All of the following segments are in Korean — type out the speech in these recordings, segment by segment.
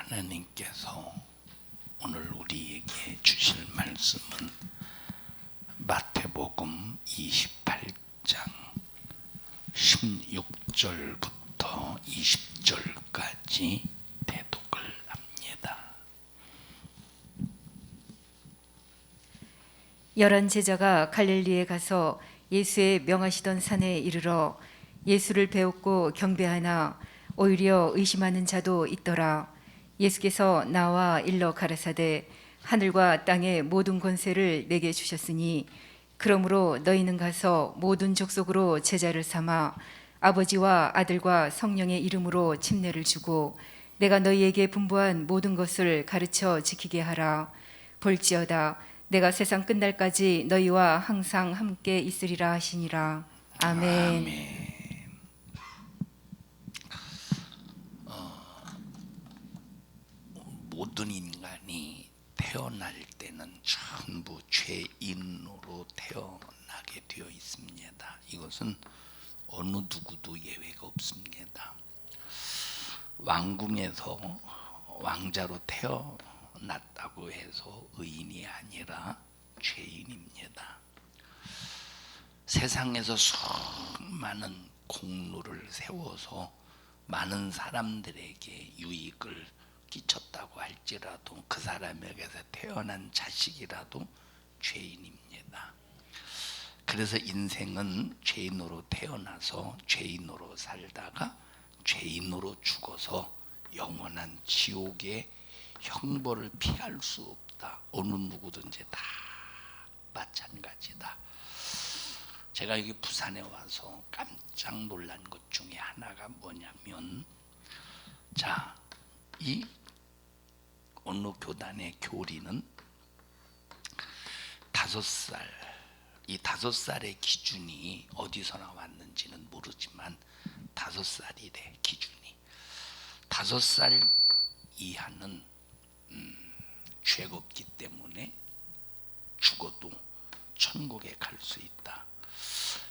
하나님께서 오늘 우리에게 주실 말씀은 마태복음 28장 16절부터 20절까지 대독을 합니다. 11 제자가 갈릴리에 가서 예수의 명하시던 산에 이르러 예수를 배웠고 경배하나 오히려 의심하는 자도 있더라. 예수께서 나와 일러 가라사대 하늘과 땅의 모든 권세를 내게 주셨으니 그러므로 너희는 가서 모든 족속으로 제자를 삼아 아버지와 아들과 성령의 이름으로 침례를 주고 내가 너희에게 분부한 모든 것을 가르쳐 지키게 하라. 볼지어다 내가 세상 끝날까지 너희와 항상 함께 있으리라 하시니라. 아멘. 모든 인간이 태어날 때는 전부 죄인으로 태어나게 되어 있습니다. 이것은 어느 누구도 예외가 없습니다. 왕궁에서 왕자로 태어났다고 해서 의인이 아니라 죄인입니다. 세상에서 수많은 공로를 세워서 많은 사람들에게 유익을 끼쳤다고 할지라도 그 사람에게서 태어난 자식이라도 죄인입니다. 그래서 인생은 죄인으로 태어나서 죄인으로 살다가 죄인으로 죽어서 영원한 지옥의 형벌을 피할 수 없다. 어느 누구든지 다 마찬가지다. 제가 여기 부산에 와서 깜짝 놀란 것 중에 하나가 뭐냐면, 이 어느 교단의 교리는 5살, 이 5살의 기준이 어디서 나왔는지는 모르지만 5살이래. 기준이 5살 이하는 죄가 없기 때문에 죽어도 천국에 갈 수 있다.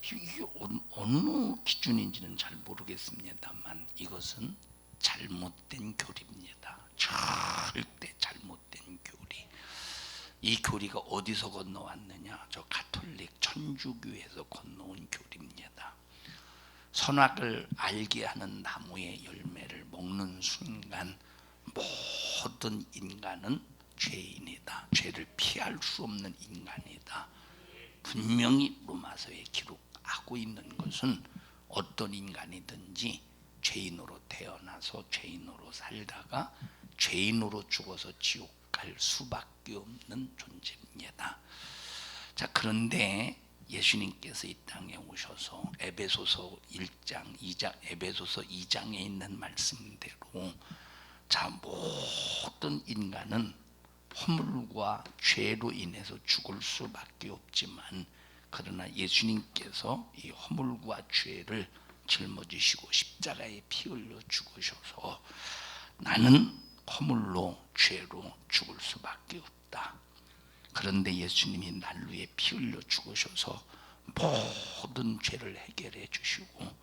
이게 어느 기준인지는 잘 모르겠습니다만 이것은 잘못된 교리입니다. 절대 잘못된 교리. 이 교리가 어디서 건너왔느냐? 저 가톨릭 천주교에서 건너온 교리입니다. 선악을 알게 하는 나무의 열매를 먹는 순간 모든 인간은 죄인이다. 죄를 피할 수 없는 인간이다. 분명히 로마서에 기록하고 있는 것은 어떤 인간이든지 죄인으로 태어나서 죄인으로 살다가 죄인으로 죽어서 지옥 갈 수밖에 없는 존재입니다. 그런데 예수님께서 이 땅에 오셔서 에베소서 1장, 2장, 에베소서 2장에 있는 말씀대로 모든 인간은 허물과 죄로 인해서 죽을 수밖에 없지만, 그러나 예수님께서 이 허물과 죄를 짊어지시고 십자가에 피 흘려 죽으셔서 나는 허물로 죄로 죽을 수밖에 없다. 그런데 예수님이 날 위해 피 흘려 죽으셔서 모든 죄를 해결해 주시고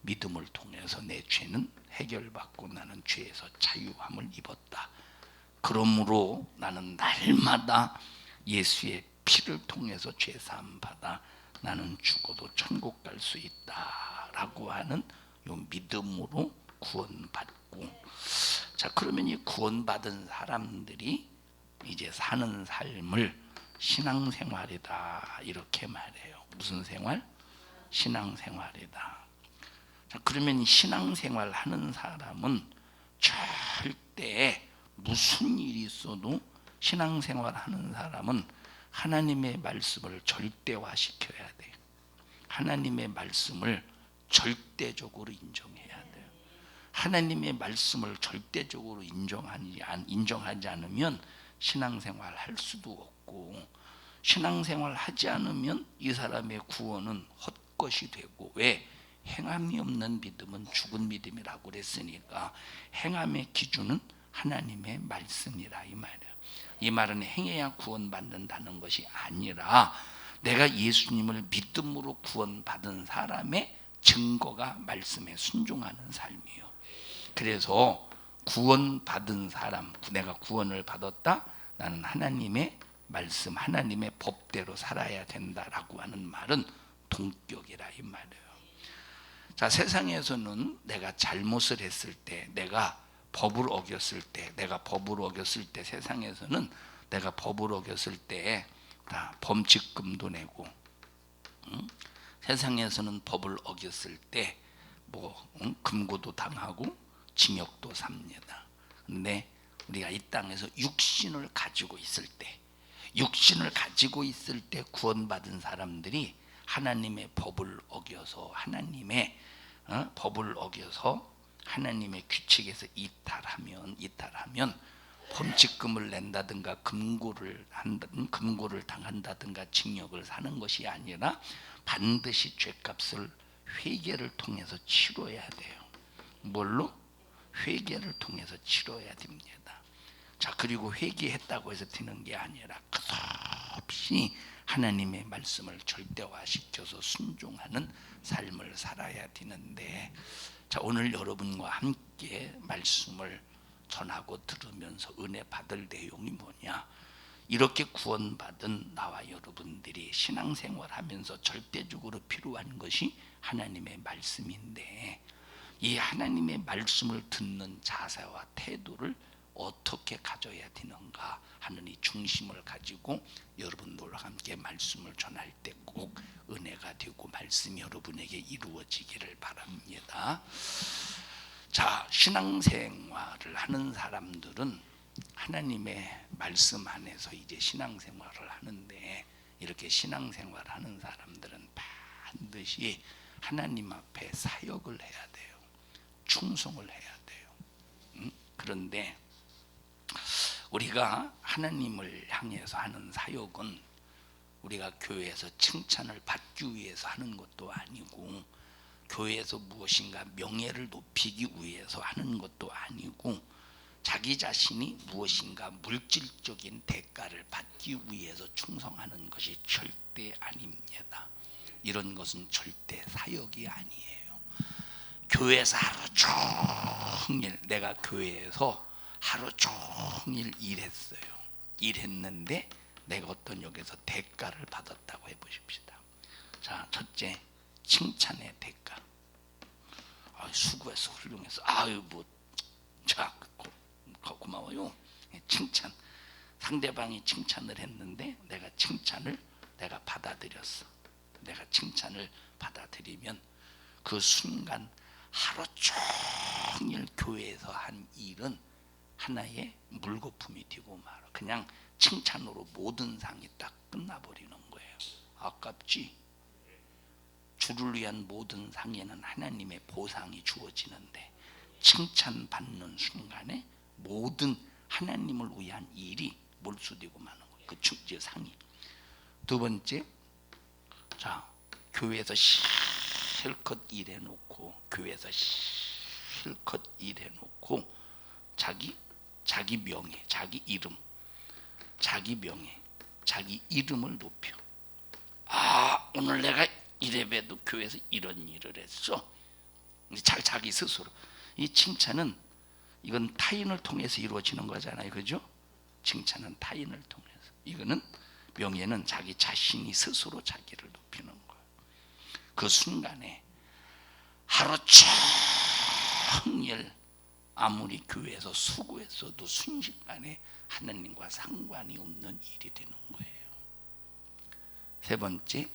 믿음을 통해서 내 죄는 해결받고 나는 죄에서 자유함을 입었다. 그러므로 나는 날마다 예수의 피를 통해서 죄 사함 받아 나는 죽어도 천국 갈 수 있다라고 하는 요 믿음으로 구원받고, 그러면 이 구원받은 사람들이 이제 사는 삶을 신앙생활이다 이렇게 말해요. 무슨 생활? 신앙생활이다. 그러면 신앙생활 하는 사람은 절대 무슨 일이 있어도 신앙생활 하는 사람은 하나님의 말씀을 절대화시켜야 돼요. 하나님의 말씀을 절대적으로 인정해야 돼요. 하나님의 말씀을 절대적으로 인정하지 않으면 신앙생활 할 수도 없고, 신앙생활 하지 않으면 이 사람의 구원은 헛것이 되고, 왜? 행함이 없는 믿음은 죽은 믿음이라고 그랬으니까 행함의 기준은 하나님의 말씀이라 이 말이에요. 이 말은 행해야 구원받는다는 것이 아니라 내가 예수님을 믿음으로 구원받은 사람의 증거가 말씀에 순종하는 삶이에요. 그래서 구원받은 사람, 내가 구원을 받았다, 나는 하나님의 말씀, 하나님의 법대로 살아야 된다라고 하는 말은 동격이라 이 말이에요. 자, 세상에서는 내가 잘못을 했을 때, 내가 법을 어겼을 때, 세상에서는 내가 법을 어겼을 때 범칙금도 내고, 세상에서는 법을 어겼을 때 금고도 당하고 징역도 삽니다. 근데 우리가 이 땅에서 육신을 가지고 있을 때 구원받은 사람들이 하나님의 법을 어겨서 하나님의 규칙에서 이탈하면 범칙금을 낸다든가 금고를 당한다든가 징역을 사는 것이 아니라 반드시 죄값을 회개를 통해서 치러야 돼요. 뭘로? 회개를 통해서 치러야 됩니다. 자, 그리고 회개했다고 해서 되는 게 아니라 끝없이 하나님의 말씀을 절대화시켜서 순종하는 삶을 살아야 되는데, 자, 오늘 여러분과 함께 말씀을 전하고 들으면서 은혜 받을 내용이 뭐냐? 이렇게 구원받은 나와 여러분들이 신앙생활하면서 절대적으로 필요한 것이 하나님의 말씀인데, 이 하나님의 말씀을 듣는 자세와 태도를 어떻게 가져야 되는가 하는 이 중심을 가지고 여러분들과 함께 말씀을 전할 때 꼭 은혜가 되고 말씀이 여러분에게 이루어지기를 바랍니다. 자, 신앙생활을 하는 사람들은 하나님의 말씀 안에서 이제 신앙생활을 하는데, 이렇게 신앙생활하는 사람들은 반드시 하나님 앞에 사역을 해야 돼요. 충성을 해야 돼요. 그런데 우리가 하나님을 향해서 하는 사역은 우리가 교회에서 칭찬을 받기 위해서 하는 것도 아니고, 교회에서 무엇인가 명예를 높이기 위해서 하는 것도 아니고, 자기 자신이 무엇인가 물질적인 대가를 받기 위해서 충성하는 것이 절대 아닙니다. 이런 것은 절대 사역이 아니에요. 교회에서 하루 종일, 내가 교회에서 하루 종일 일했는데 내가 어떤 여기서 대가를 받았다고 해보십시다. 자, 첫째, 칭찬의 대가. 수고했어, 훌륭했어, 자, 고마워요. 칭찬. 상대방이 칭찬을 했는데 내가 받아들였어. 내가 칭찬을 받아들이면 그 순간 하루 종일 교회에서 한 일은 하나의 물거품이 되고 말아. 그냥 칭찬으로 모든 상이 딱 끝나버리는 거예요. 아깝지? 주를 위한 모든 상에는 하나님의 보상이 주어지는데, 칭찬받는 순간에 모든 하나님을 위한 일이 몰수되고 마는 거예요. 그 축제 상이. 두 번째, 자, 교회에서 실컷 일해놓고 자기 명예, 자기 이름을 높여. 오늘 내가 이래봬도 교회에서 이런 일을 했어. 자기 스스로. 이 칭찬은 이건 타인을 통해서 이루어지는 거잖아요, 그죠? 칭찬은 타인을 통해서. 이거는 명예는 자기 자신이 스스로 자기를 높이는 거예요. 그 순간에 하루 종일 아무리 교회에서 수고했어도 순식간에 하나님과 상관이 없는 일이 되는 거예요. 세 번째,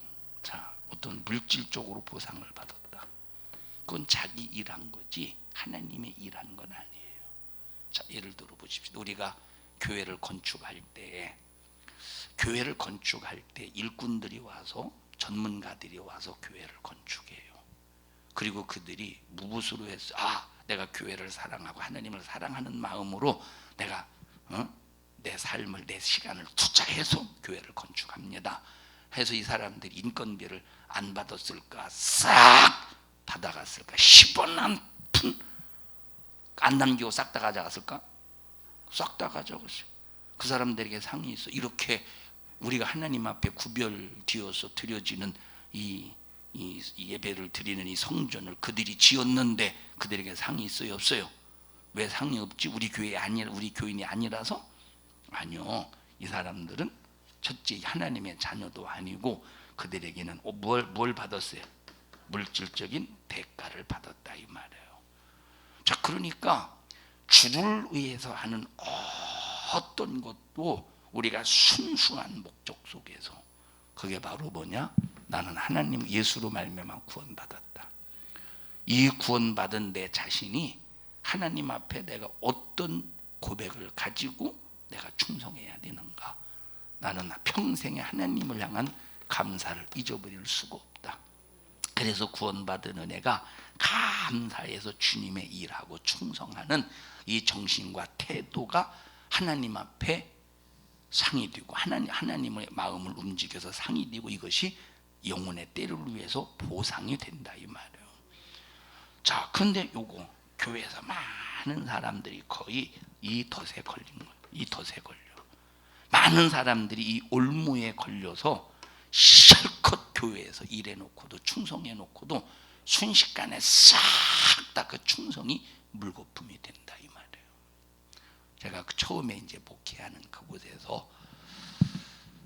자, 어떤 물질적으로 보상을 받았다. 그건 자기 일한 거지 하나님의 일한 건 아니에요. 자, 예를 들어 보십시오. 우리가 교회를 건축할 때 일꾼들이 와서, 전문가들이 와서 교회를 건축해요. 그리고 그들이 무엇으로 해서 내가 교회를 사랑하고 하나님을 사랑하는 마음으로 내가 내 삶을, 내 시간을 투자해서 교회를 건축합니다 해서 이 사람들이 인건비를 안 받았을까? 싹 받아갔을까? 10원 한 푼 안 남기고 싹 다 가져갔을까? 싹 다 가져갔어요. 그 사람들에게 상이 있어. 이렇게 우리가 하나님 앞에 구별되어서 드려지는 이 예배를 드리는 이 성전을 그들이 지었는데 그들에게 상이 있어요, 없어요? 왜 상이 없지? 우리 교회 아니라 우리 교인이 아니라서? 아니요. 이 사람들은 첫째 하나님의 자녀도 아니고 그들에게는 뭘 받았어요? 물질적인 대가를 받았다 이 말이에요. 자, 그러니까 주를 위해서 하는 어떤 것도 우리가 순수한 목적 속에서, 그게 바로 뭐냐? 나는 하나님 예수로 말미암아 구원받았다. 이 구원받은 내 자신이 하나님 앞에 내가 어떤 고백을 가지고 내가 충성해야 되는가? 나는 평생에 하나님을 향한 감사를 잊어버릴 수가 없다. 그래서 구원받은 은혜가 감사해서 주님의 일하고 충성하는 이 정신과 태도가 하나님 앞에 상이 되고 하나님의 마음을 움직여서 상이 되고, 이것이 영혼의 때를 위해서 보상이 된다 이 말이에요. 자, 그런데 요거 교회에서 많은 사람들이 거의 이 덫에 걸린 거예요. 이 덫에 걸려. 많은 사람들이 이 올무에 걸려서 실컷 교회에서 일해놓고도 충성해놓고도 순식간에 싹 다 그 충성이 물거품이 된다 이 말이에요. 제가 처음에 이제 목회하는 그곳에서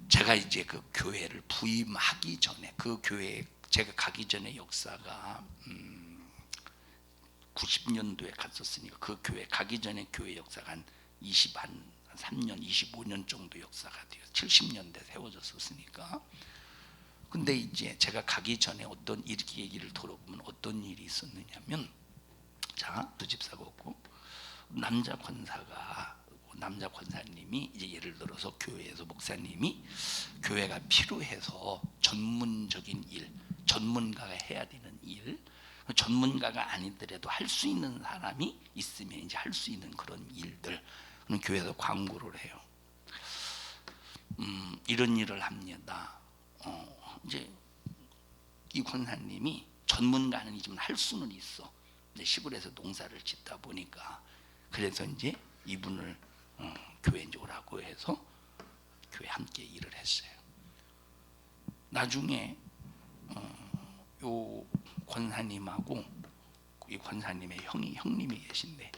제가 이제 그 교회를 부임하기 전에, 그 교회 제가 가기 전에 역사가 90년도에 갔었으니까 그 교회 가기 전에 교회 역사가 한 3년 25년 정도 역사가 돼요. 70년대 세워졌었으니까. 근데 이제 제가 가기 전에 어떤 얘기를 들어보면 어떤 일이 있었느냐면, 자, 두 집사가 없고 남자 권사님이 이제 예를 들어서 교회에서 목사님이 교회가 필요해서 전문적인 일, 전문가가 해야 되는 일, 전문가가 아니더라도 할 수 있는 사람이 있으면 이제 할 수 있는 그런 일들, 교회에서 광고를 해요. 이런 일을 합니다. 이제 이 권사님이 전문가는 아니지만 할 수는 있어. 이제 시골에서 농사를 짓다 보니까, 그래서 이제 이분을 교회에 오라고 해서 교회 함께 일을 했어요. 나중에 요 권사님하고 이 권사님의 형님이 계신데,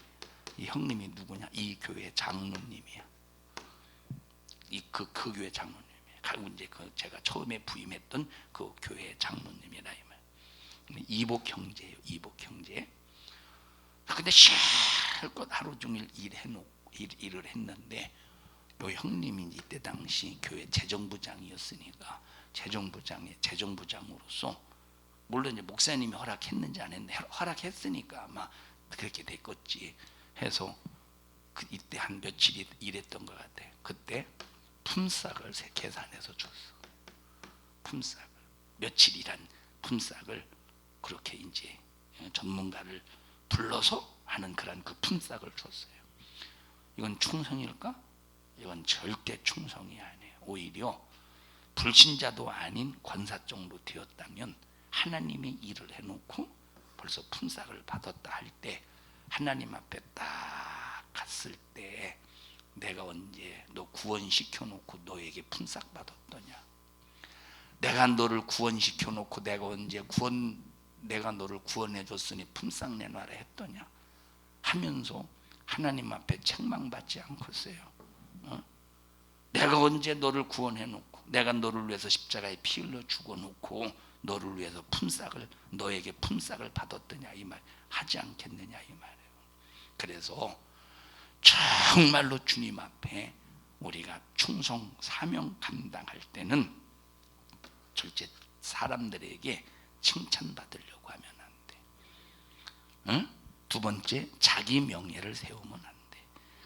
이 형님이 누구냐? 이 교회 장로님이야. 그 교회 장로님이에요. 이제 제가 처음에 부임했던 그 교회 장로님이라 이 말. 이복 형제예요. 이복 형제. 근데 실컷 하루 종일 일을 했는데, 요 형님이 이때 당시 교회 재정부장이었으니까 재정부장으로서, 물론 이제 목사님이 허락했는지 안 했는데 허락했으니까 아마 그렇게 됐겠지 해서 이때 한 며칠 일했던 것 같아요. 그때 품삯을 계산해서 줬어. 품삯을, 며칠 일한 품삯을 그렇게 이제 전문가를 불러서 하는 그런 그 품삯을 줬어요. 이건 충성일까? 이건 절대 충성이 아니에요. 오히려 불신자도 아닌 권사 정도 되었다면 하나님의 일을 해놓고 벌써 품삯을 받았다 할 때, 하나님 앞에 딱 갔을 때 내가 언제 너 구원시켜 놓고 너에게 품삯 받았더냐? 내가 너를 구원시켜 놓고 내가 언제 내가 너를 구원해 줬으니 품삯 내놔라 했더냐? 하면서 하나님 앞에 책망받지 않겠어요? 내가 언제 너를 구원해 놓고 내가 너를 위해서 십자가에 피 흘려 죽어 놓고 너를 위해서 너에게 품삯을 받았더냐 이 말 하지 않겠느냐 이 말이에요. 그래서 정말로 주님 앞에 우리가 충성 사명 감당할 때는 절대 사람들에게 칭찬받으려고 하면 안 돼. 응? 두 번째, 자기 명예를 세우면 안 돼.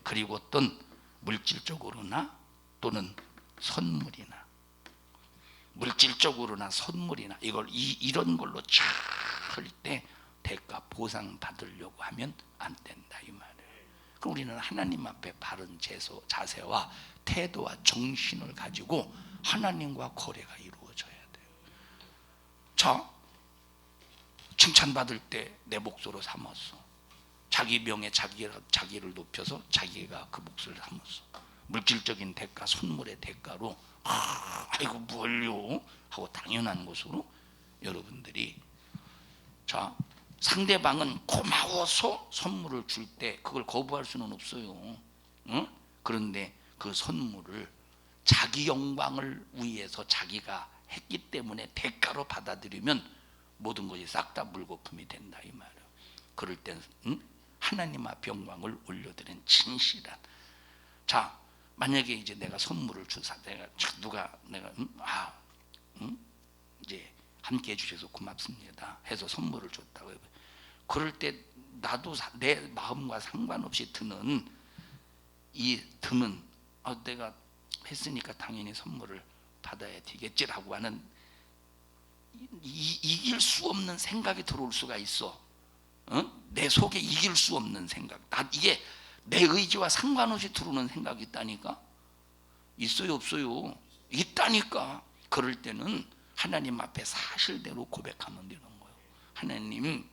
그리고 어떤 물질적으로나 또는 선물이나 이런 걸로 절대 대가 보상 받으려고 하면 안 된다 이 말이에요. 그럼 우리는 하나님 앞에 바른 자세와 태도와 정신을 가지고 하나님과 거래가 이루어져야 돼요. 자, 칭찬받을 때 내 몫으로 삼았어. 자기 명예 자기를 높여서 자기가 그 몫을 삼았어. 물질적인 대가, 선물의 대가로 아이고 뭘요 하고 당연한 것으로 여러분들이, 자, 상대방은 고마워서 선물을 줄 때 그걸 거부할 수는 없어요. 응? 그런데 그 선물을 자기 영광을 위해서 자기가 했기 때문에 대가로 받아들이면 모든 것이 싹 다 물거품이 된다 이 말이에요. 그럴 땐 하나님 앞에 영광을 올려드리는 진실한. 자, 만약에 이제 내가 선물을 주사 내가 이제 함께 해주셔서 고맙습니다 해서 선물을 줬다고 해요. 그럴 때 나도 내 마음과 상관없이 드는 내가 했으니까 당연히 선물을 받아야 되겠지라고 하는 이길 수 없는 생각이 들어올 수가 있어. 내 속에 이길 수 없는 생각. 이게 내 의지와 상관없이 들어오는 생각이 있다니까. 있어요 없어요? 있다니까. 그럴 때는 하나님 앞에 사실대로 고백하면 되는 거예요. 하나님,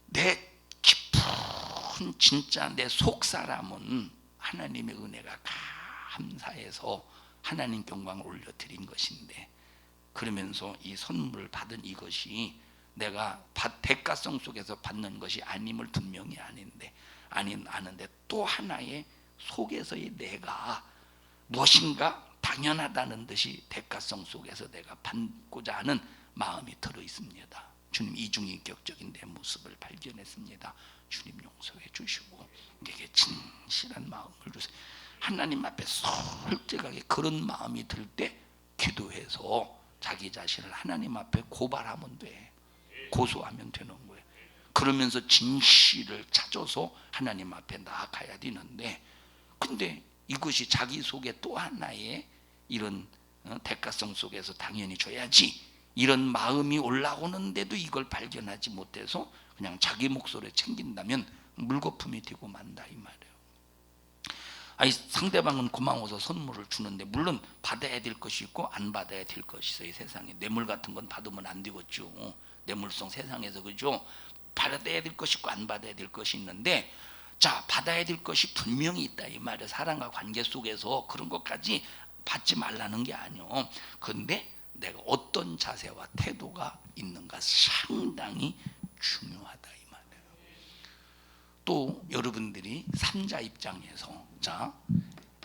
내 깊은 진짜 내 속사람은 하나님의 은혜가 감사해서 하나님께 영광을 올려드린 것인데, 그러면서 이 선물을 받은 이것이 내가 대가성 속에서 받는 것이 아님을 분명히 아는데 또 하나의 속에서의 내가 무엇인가 당연하다는 듯이 대가성 속에서 내가 받고자 하는 마음이 들어 있습니다. 주님, 이중인격적인 내 모습을 발견했습니다. 주님 용서해 주시고 내게 진실한 마음을 주세요. 하나님 앞에 솔직하게 그런 마음이 들 때 기도해서 자기 자신을 하나님 앞에 고발하면 돼. 고소하면 되는 거예요. 그러면서 진실을 찾아서 하나님 앞에 나아가야 되는데, 근데 이것이 자기 속에 또 하나의 이런 대가성 속에서 당연히 줘야지 이런 마음이 올라오는데도 이걸 발견하지 못해서 그냥 자기 몫으로 챙긴다면 물거품이 되고 만다 이 말이에요. 상대방은 고마워서 선물을 주는데 물론 받아야 될 것이 있고 안 받아야 될 것이 있어요. 세상에 뇌물 같은 건 받으면 안 되겠죠. 뇌물성 세상에서, 그죠? 받아야 될 것이 있고 안 받아야 될 것이 있는데, 자, 받아야 될 것이 분명히 있다 이 말이에요. 사람과 관계 속에서 그런 것까지 받지 말라는 게 아니요. 그런데 내가 어떤 자세와 태도가 있는가 상당히 중요하다 이 말이에요. 또 여러분들이 3자 입장에서, 자,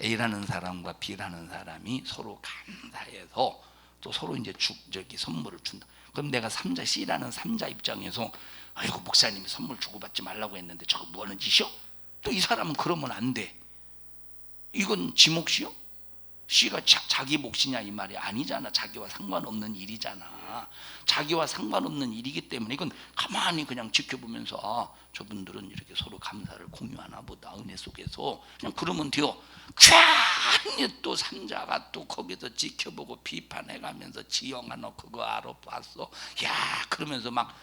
A라는 사람과 B라는 사람이 서로 감사해서 또 서로 이제 선물을 준다. 그럼 내가 C라는 3자 입장에서 아이고 목사님이 선물 주고받지 말라고 했는데 저거 뭐 하는 짓이요? 또 이 사람은 그러면 안 돼. 이건 지 몫이요? C가 자기 몫이냐 이 말이 아니잖아. 자기와 상관없는 일이잖아. 자기와 상관없는 일이기 때문에 이건 가만히 그냥 지켜보면서 저분들은 이렇게 서로 감사를 공유하나 보다, 은혜 속에서 그냥 그러면 돼요. 괜히 또 3자가 또 거기서 지켜보고 비판해가면서 지영아 너 그거 알아봤어? 야, 그러면서 막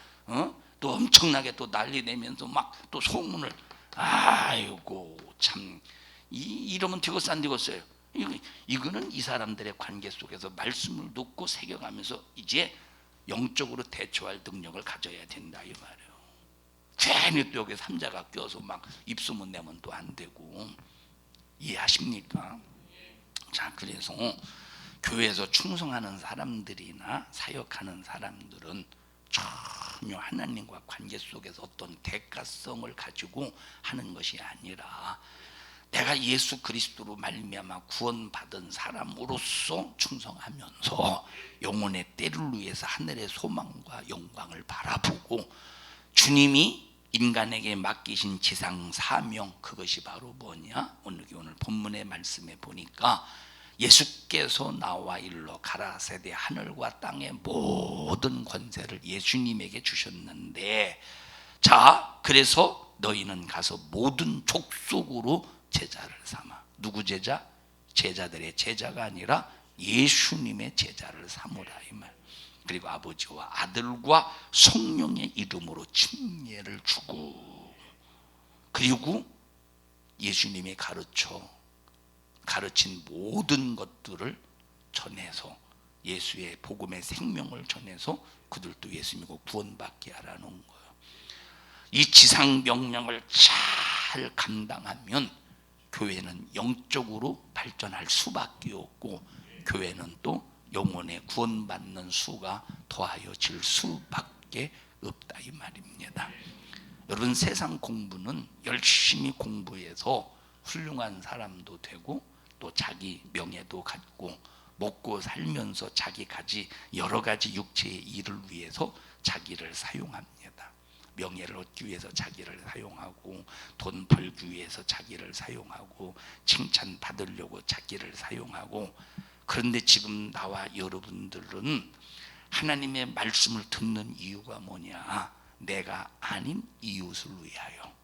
또 엄청나게 또 난리 내면서 막 또 소문을, 아이고 참 이러면 되겠어 안 되겠어요? 이거는 이 사람들의 관계 속에서 말씀을 듣고 새겨가면서 이제 영적으로 대처할 능력을 가져야 된다 이 말이에요. 괜히 또 여기 3자가 껴서 막 입소문 내면 또 안 되고. 이해하십니까? 자, 그래서 교회에서 충성하는 사람들이나 사역하는 사람들은 전혀 하나님과 관계 속에서 어떤 대가성을 가지고 하는 것이 아니라 내가 예수 그리스도로 말미암아 구원받은 사람으로서 충성하면서 영혼의 때를 위해서 하늘의 소망과 영광을 바라보고 주님이 인간에게 맡기신 지상 사명, 그것이 바로 뭐냐? 오늘 본문의 말씀에 보니까 예수께서 나와 일러 가라사대 하늘과 땅의 모든 권세를 예수님에게 주셨는데, 자, 그래서 너희는 가서 모든 족속으로 제자를 삼아. 누구 제자? 제자들의 제자가 아니라 예수님의 제자를 삼으라 이 말. 그리고 아버지와 아들과 성령의 이름으로 침례를 주고, 그리고 예수님이 가르친 모든 것들을 전해서 예수의 복음의 생명을 전해서 그들도 예수 믿고 구원받게 하라는 거예요. 이 지상 명령을 잘 감당하면 교회는 영적으로 발전할 수밖에 없고, 교회는 또 영혼의 구원받는 수가 더하여질 수밖에 없다 이 말입니다. 여러분, 세상 공부는 열심히 공부해서 훌륭한 사람도 되고 또 자기 명예도 갖고 먹고 살면서 자기 가지 여러 가지 육체의 일을 위해서 자기를 사용합니다. 명예를 얻기 위해서 자기를 사용하고 돈 벌기 위해서 자기를 사용하고 칭찬 받으려고 자기를 사용하고, 그런데 지금 나와 여러분들은 하나님의 말씀을 듣는 이유가 뭐냐? 내가 아닌 이웃을 위하여.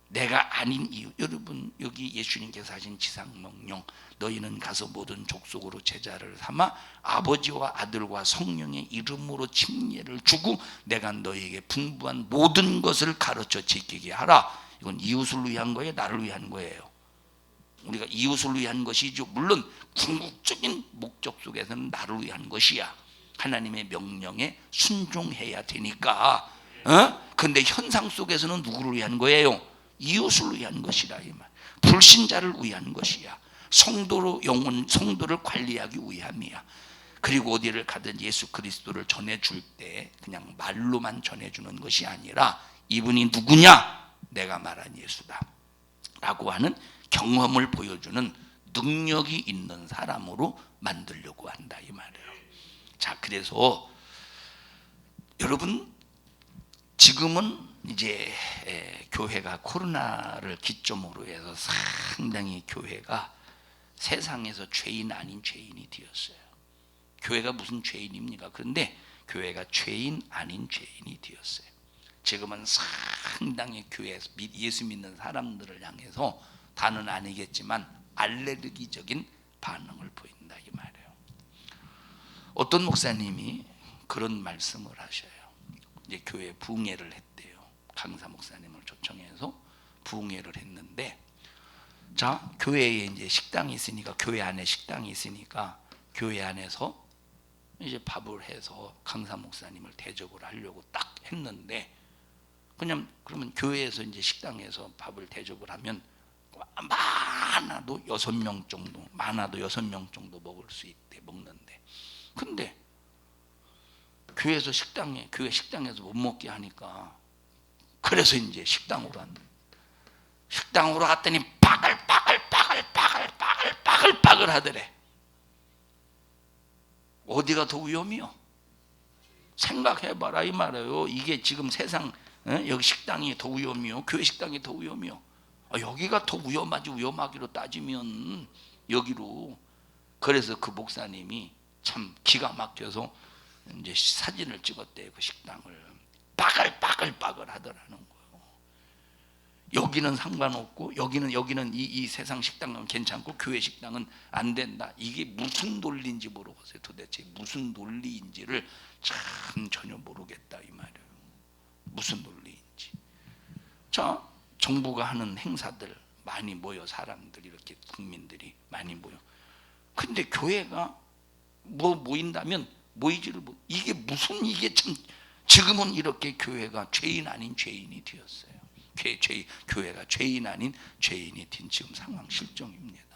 내가 아닌 이유. 여러분, 여기 예수님께서 하신 지상명령, 너희는 가서 모든 족속으로 제자를 삼아 아버지와 아들과 성령의 이름으로 칭례를 주고 내가 너희에게 분부한 모든 것을 가르쳐 지키게 하라. 이건 이웃을 위한 거예요, 나를 위한 거예요? 우리가 이웃을 위한 것이죠. 물론 궁극적인 목적 속에서는 나를 위한 것이야. 하나님의 명령에 순종해야 되니까. 근데 현상 속에서는 누구를 위한 거예요? 이웃을 위한 것이라 이 말. 불신자를 위한 것이야. 성도를 관리하기 위함이야. 그리고 어디를 가든 예수 그리스도를 전해줄 때 그냥 말로만 전해주는 것이 아니라 이분이 누구냐? 내가 말한 예수다 라고 하는 경험을 보여주는 능력이 있는 사람으로 만들려고 한다 이 말이에요. 자, 그래서 여러분, 지금은 이제 교회가 코로나를 기점으로 해서 상당히 교회가 세상에서 죄인 아닌 죄인이 되었어요. 교회가 무슨 죄인입니까? 그런데 교회가 죄인 아닌 죄인이 되었어요. 지금은 상당히 교회 예수 믿는 사람들을 향해서 다는 아니겠지만 알레르기적인 반응을 보인다 이 말이에요. 어떤 목사님이 그런 말씀을 하셔요. 이제 교회 부흥회를 했대요. 강사 목사님을 초청해서 부흥회를 했는데, 자, 교회에 이제 식당이 있으니까, 교회 안에 식당이 있으니까 교회 안에서 이제 밥을 해서 강사 목사님을 대접을 하려고 딱 했는데, 그냥 그러면 교회에서 이제 식당에서 밥을 대접을 하면 많아도 6명 정도, 많아도 6명 정도 먹을 수 있대, 먹는데. 근데 교회 식당에서 못 먹게 하니까, 그래서 이제 식당으로 갔더니 빠글빠글 하더래. 어디가 더 위험이요? 생각해봐라 이 말이에요. 이게 지금 세상, 여기 식당이 더 위험이요? 교회 식당이 더 위험이요? 여기가 더 위험하지. 위험하기로 따지면 여기로. 그래서 그 목사님이 참 기가 막혀서 이제 사진을 찍었대요. 그 식당을 빠글 하더라는 거예요. 여기는 상관없고 여기는 이 세상 식당은 괜찮고 교회 식당은 안 된다. 이게 무슨 논리인지 모르겠어요. 도대체 무슨 논리인지를 참 전혀 모르겠다 이 말이에요. 무슨 논리인지. 자, 정부가 하는 행사들 많이 모여, 사람들이 이렇게 국민들이 많이 모여. 근데 교회가 모인다면 모이지를 못. 이게 참 지금은 이렇게 교회가 죄인 아닌 죄인이 되었어요. 교회가 죄인 아닌 죄인이 된 지금 상황 실정입니다.